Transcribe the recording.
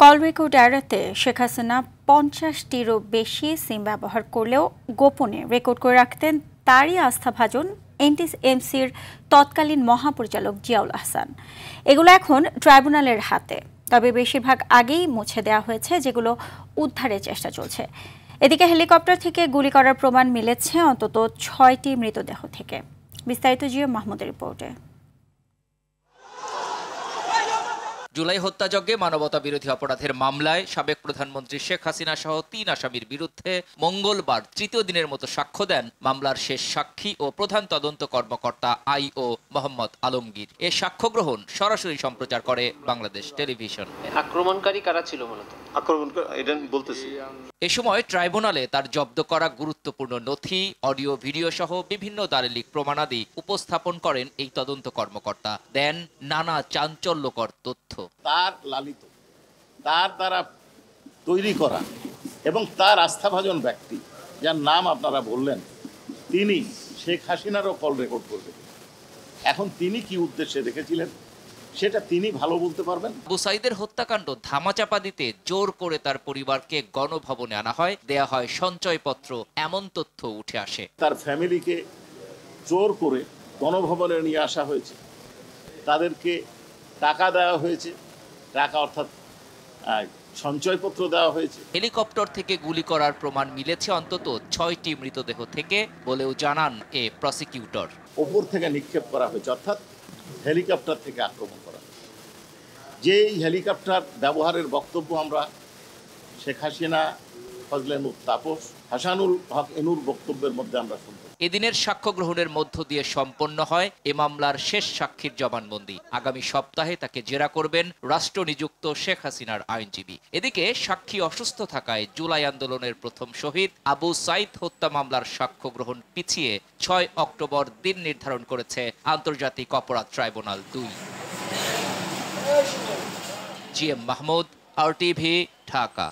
Call record এড়াতে শেখ হাসিনা ৫০টিরও বেশি সিম ব্যবহার করলেও গোপনে রেকর্ড করে রাখতেন তারই আস্থাভাজন এনটিএমসির তৎকালীন মহাপরিচালক জিয়াউল আহসান। এগুলো এখন ট্রাইব্যুনালের হাতে, তবে বেশিরভাগ আগেই মুছে দেওয়া হয়েছে, যেগুলো উদ্ধারের চেষ্টা চলছে। এদিকে হেলিকপ্টার থেকে গুলি করার প্রমাণ মিলেছে অন্তত ৬টি মৃতদেহ থেকে। বিস্তারিত জিও মাহমুদের রিপোর্টে। জুলাই হত্যাযজ্ঞে মানবতা বিরোধী অপরাধের মামলায় সাবেক প্রধানমন্ত্রী শেখ হাসিনা সহ ৩ আসামির বিরুদ্ধে মঙ্গলবার তৃতীয় দিনের মতো সাক্ষ্য দেন মামলার শেষ সাক্ষী ও প্রধান তদন্ত কর্মকর্তা আইও মোহাম্মদ আলমগীর। এ সাক্ষ্য গ্রহণ সরাসরি সম্প্রচার করে বাংলাদেশ টেলিভিশন। আক্রমণকারী কারা ছিল মূলত? এ সময় ট্রাইব্যুনালে তার জব্দ করা গুরুত্বপূর্ণ নথি, অডিও, ভিডিও সহ বিভিন্ন দালিলিক প্রমাণাদি উপস্থাপন করেন এই তদন্ত কর্মকর্তা। দেন নানা চাঞ্চল্যকর তথ্য। তার লালিত, তার দ্বারা তৈরি করা এবং তার আস্থাভাজন ব্যক্তি, যার নাম আপনারা বললেন, তিনি শেখ হাসিনারও কল রেকর্ড করবেন। এখন তিনি কি উদ্দেশ্যে রেখেছিলেন সেটা তিনি ভালো বলতে পারবেন। আবু সাইদের হত্যাকাণ্ড ধামাচাপা দিতে জোর করে তার পরিবারকে গণভবনে আনা হয়, দেয়া হয় সঞ্চয়পত্র, এমন তথ্য উঠে আসে। তার ফ্যামিলিকে জোর করে গণভবনে নিয়ে আসা হয়েছে, তাদেরকে টাকা দেওয়া হয়েছে, টাকা অর্থাৎ সঞ্চয়পত্র দেওয়া হয়েছে। হেলিকপ্টার থেকে গুলি করার প্রমাণ মিলেছে অন্তত ৬টি মৃতদেহ থেকে বলেও জানান এ প্রসিকিউটর। ওপর থেকে নিক্ষেপ করা হয়েছে, অর্থাৎ হেলিকপ্টার থেকে আক্রমণ করা। যেই হেলিকপ্টার ব্যবহারের বক্তব্য আমরা শেখ হাসিনা, ফজলে নূর তাপস, হাসানুল হক এনুর বক্তব্যের মধ্যে আমরা শুনব। এদিনের সাক্ষ্য গ্রহণের মধ্য দিয়ে সম্পন্ন হয় এ মামলার শেষ সাক্ষীর জবানবন্দি। আগামী সপ্তাহে তাকে জেরা করবেন রাষ্ট্রনিযুক্ত শেখ হাসিনার আইনজীবী। এদিকে সাক্ষী অসুস্থ থাকায় জুলাই আন্দোলনের প্রথম শহীদ আবু সাইদ হত্যা মামলার সাক্ষ্য গ্রহণ পিছিয়ে ৬ অক্টোবর দিন নির্ধারণ করেছে আন্তর্জাতিক অপরাধ tribunal ২। GM Mahmud, RTV, Dhaka.